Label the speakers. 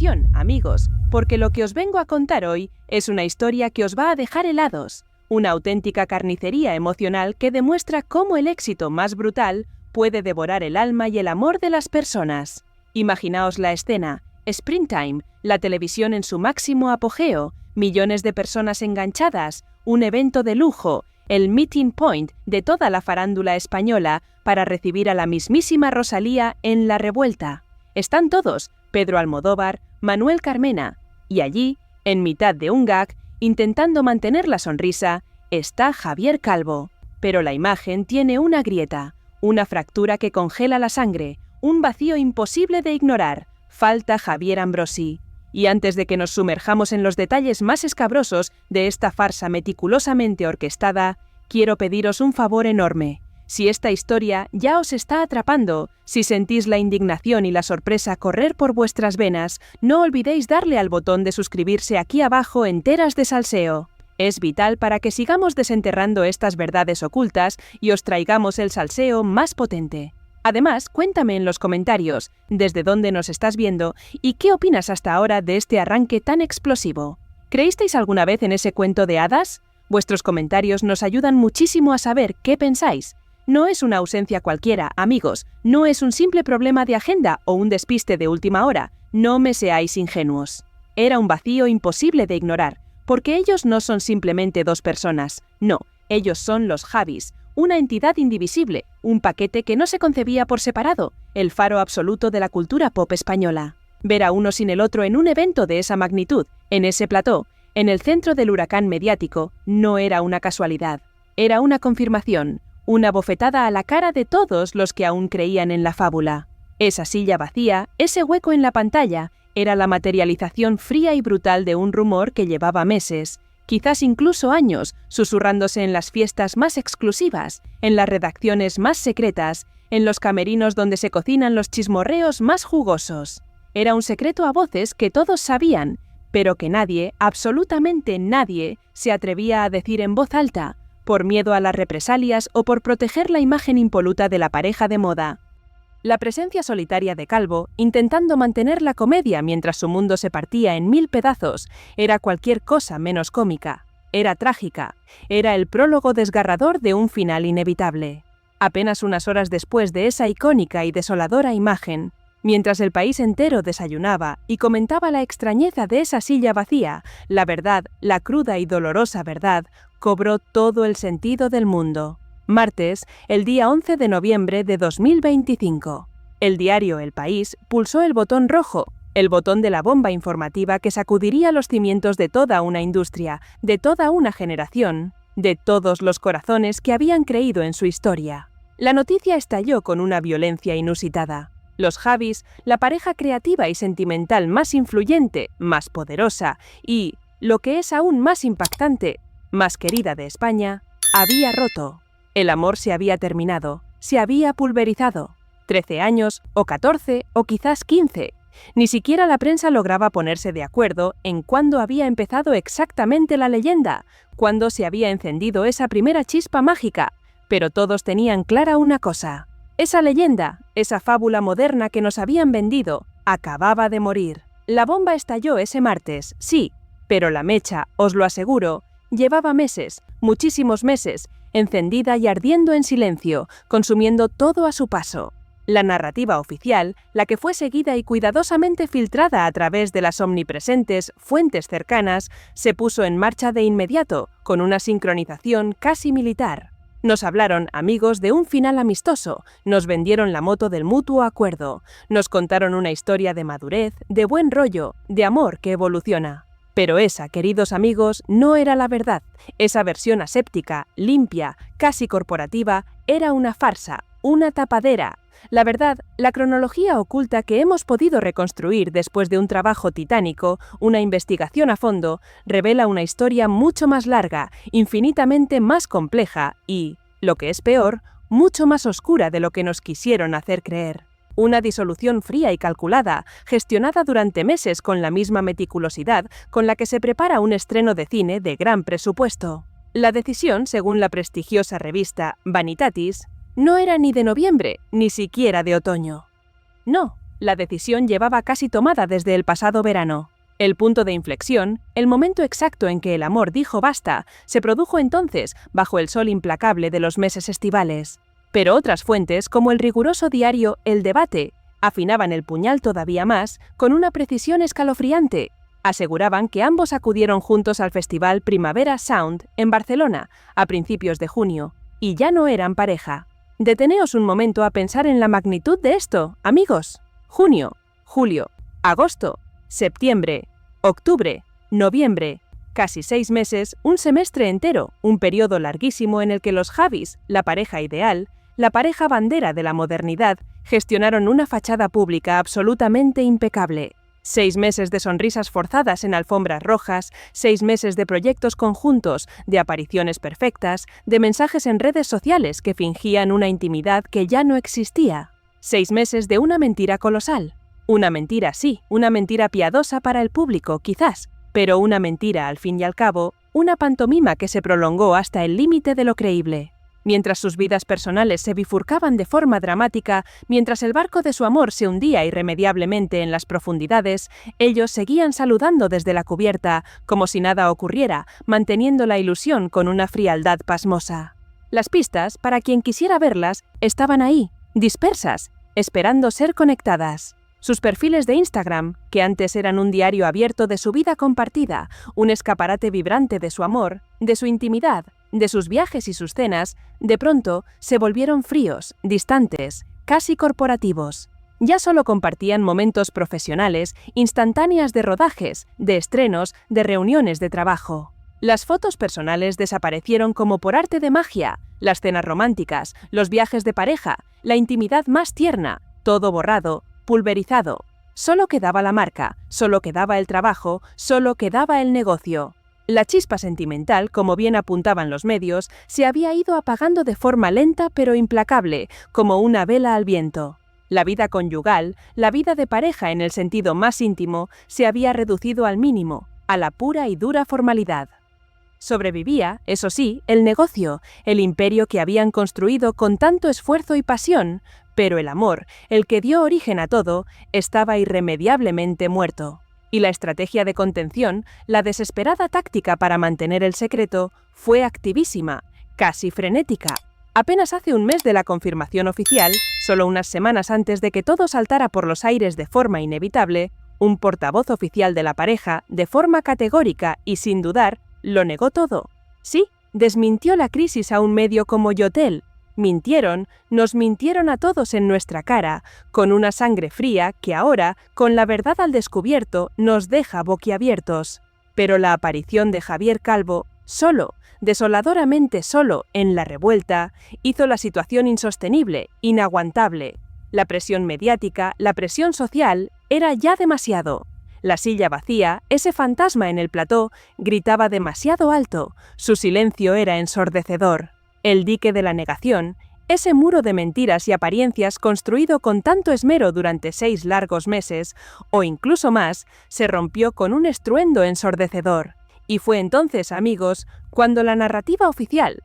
Speaker 1: atención, amigos, porque lo que os vengo a contar hoy es una historia que os va a dejar helados, una auténtica carnicería emocional que demuestra cómo el éxito más brutal puede devorar el alma y el amor de las personas. Imaginaos la escena, Springtime, la televisión en su máximo apogeo, millones de personas enganchadas, un evento de lujo, el meeting point de toda la farándula española para recibir a la mismísima Rosalía en La Revuelta. Están todos, Pedro Almodóvar, Manuel Carmena, y allí, en mitad de un gag, intentando mantener la sonrisa, está Javier Calvo. Pero la imagen tiene una grieta, una fractura que congela la sangre, un vacío imposible de ignorar. Falta Javier Ambrosi. Y antes de que nos sumerjamos en los detalles más escabrosos de esta farsa meticulosamente orquestada, quiero pediros un favor enorme. Si esta historia ya os está atrapando, si sentís la indignación y la sorpresa correr por vuestras venas, no olvidéis darle al botón de suscribirse aquí abajo enteras de salseo. Es vital para que sigamos desenterrando estas verdades ocultas y os traigamos el salseo más potente. Además, cuéntame en los comentarios desde dónde nos estás viendo y qué opinas hasta ahora de este arranque tan explosivo. ¿Creísteis alguna vez en ese cuento de hadas? Vuestros comentarios nos ayudan muchísimo a saber qué pensáis. No es una ausencia cualquiera, amigos, no es un simple problema de agenda o un despiste de última hora, no me seáis ingenuos. Era un vacío imposible de ignorar, porque ellos no son simplemente dos personas, no, ellos son los Javis, una entidad indivisible, un paquete que no se concebía por separado, el faro absoluto de la cultura pop española. Ver a uno sin el otro en un evento de esa magnitud, en ese plató, en el centro del huracán mediático, no era una casualidad, era una confirmación, una bofetada a la cara de todos los que aún creían en la fábula. Esa silla vacía, ese hueco en la pantalla, era la materialización fría y brutal de un rumor que llevaba meses, quizás incluso años, susurrándose en las fiestas más exclusivas, en las redacciones más secretas, en los camerinos donde se cocinan los chismorreos más jugosos. Era un secreto a voces que todos sabían, pero que nadie, absolutamente nadie, se atrevía a decir en voz alta, por miedo a las represalias o por proteger la imagen impoluta de la pareja de moda. La presencia solitaria de Calvo, intentando mantener la comedia mientras su mundo se partía en 1000 pedazos, era cualquier cosa menos cómica. Era trágica. Era el prólogo desgarrador de un final inevitable. Apenas unas horas después de esa icónica y desoladora imagen, mientras el país entero desayunaba y comentaba la extrañeza de esa silla vacía, la verdad, la cruda y dolorosa verdad, cobró todo el sentido del mundo. Martes, el día 11 de noviembre de 2025. El diario El País pulsó el botón rojo, el botón de la bomba informativa que sacudiría los cimientos de toda una industria, de toda una generación, de todos los corazones que habían creído en su historia. La noticia estalló con una violencia inusitada. Los Javis, la pareja creativa y sentimental más influyente, más poderosa y, lo que es aún más impactante, más querida de España, había roto. El amor se había terminado, se había pulverizado. 13 años, o 14, o quizás 15. Ni siquiera la prensa lograba ponerse de acuerdo en cuándo había empezado exactamente la leyenda, cuándo se había encendido esa primera chispa mágica, pero todos tenían clara una cosa. Esa leyenda, esa fábula moderna que nos habían vendido, acababa de morir. La bomba estalló ese martes, sí, pero la mecha, os lo aseguro, llevaba meses, muchísimos meses, encendida y ardiendo en silencio, consumiendo todo a su paso. La narrativa oficial, la que fue seguida y cuidadosamente filtrada a través de las omnipresentes fuentes cercanas, se puso en marcha de inmediato, con una sincronización casi militar. Nos hablaron, amigos, de un final amistoso, nos vendieron la moto del mutuo acuerdo, nos contaron una historia de madurez, de buen rollo, de amor que evoluciona. Pero esa, queridos amigos, no era la verdad. Esa versión aséptica, limpia, casi corporativa, era una farsa, una tapadera. La verdad, la cronología oculta que hemos podido reconstruir después de un trabajo titánico, una investigación a fondo, revela una historia mucho más larga, infinitamente más compleja y, lo que es peor, mucho más oscura de lo que nos quisieron hacer creer. Una disolución fría y calculada, gestionada durante meses con la misma meticulosidad con la que se prepara un estreno de cine de gran presupuesto. La decisión, según la prestigiosa revista Vanitatis, no era ni de noviembre, ni siquiera de otoño. No, La decisión llevaba casi tomada desde el pasado verano. El punto de inflexión, el momento exacto en que el amor dijo basta, se produjo entonces bajo el sol implacable de los meses estivales. Pero otras fuentes, como el riguroso diario El Debate, afinaban el puñal todavía más con una precisión escalofriante. Aseguraban que ambos acudieron juntos al festival Primavera Sound en Barcelona a principios de junio, y ya no eran pareja. Deteneos un momento a pensar en la magnitud de esto, amigos. Junio, julio, agosto, septiembre, octubre, noviembre, casi 6 meses, un semestre entero, un periodo larguísimo en el que los Javis, la pareja ideal, la pareja bandera de la modernidad, gestionaron una fachada pública absolutamente impecable. 6 meses de sonrisas forzadas en alfombras rojas, 6 meses de proyectos conjuntos, de apariciones perfectas, de mensajes en redes sociales que fingían una intimidad que ya no existía. 6 meses de una mentira colosal. Una mentira, sí, una mentira piadosa para el público, quizás, pero una mentira, al fin y al cabo, una pantomima que se prolongó hasta el límite de lo creíble. Mientras sus vidas personales se bifurcaban de forma dramática, mientras el barco de su amor se hundía irremediablemente en las profundidades, ellos seguían saludando desde la cubierta, como si nada ocurriera, manteniendo la ilusión con una frialdad pasmosa. Las pistas, para quien quisiera verlas, estaban ahí, dispersas, esperando ser conectadas. Sus perfiles de Instagram, que antes eran un diario abierto de su vida compartida, un escaparate vibrante de su amor, de su intimidad, de sus viajes y sus cenas, de pronto se volvieron fríos, distantes, casi corporativos. Ya solo compartían momentos profesionales, instantáneas de rodajes, de estrenos, de reuniones de trabajo. Las fotos personales desaparecieron como por arte de magia, las cenas románticas, los viajes de pareja, la intimidad más tierna, todo borrado, pulverizado. Solo quedaba la marca, solo quedaba el trabajo, solo quedaba el negocio. La chispa sentimental, como bien apuntaban los medios, se había ido apagando de forma lenta pero implacable, como una vela al viento. La vida conyugal, la vida de pareja en el sentido más íntimo, se había reducido al mínimo, a la pura y dura formalidad. Sobrevivía, eso sí, el negocio, el imperio que habían construido con tanto esfuerzo y pasión, pero el amor, el que dio origen a todo, estaba irremediablemente muerto. Y la estrategia de contención, la desesperada táctica para mantener el secreto, fue activísima, casi frenética. Apenas hace un mes de la confirmación oficial, solo unas semanas antes de que todo saltara por los aires de forma inevitable, un portavoz oficial de la pareja, de forma categórica y sin dudar, lo negó todo. Sí, desmintió la crisis a un medio como Yotel. Mintieron, nos mintieron a todos en nuestra cara, con una sangre fría que ahora, con la verdad al descubierto, nos deja boquiabiertos. Pero la aparición de Javier Calvo, solo, desoladoramente solo, en la revuelta, hizo la situación insostenible, inaguantable. La presión mediática, la presión social, era ya demasiado. La silla vacía, ese fantasma en el plató, gritaba demasiado alto, su silencio era ensordecedor. El dique de la negación, ese muro de mentiras y apariencias construido con tanto esmero durante 6 largos meses, o incluso más, se rompió con un estruendo ensordecedor. Y fue entonces, amigos, cuando la narrativa oficial,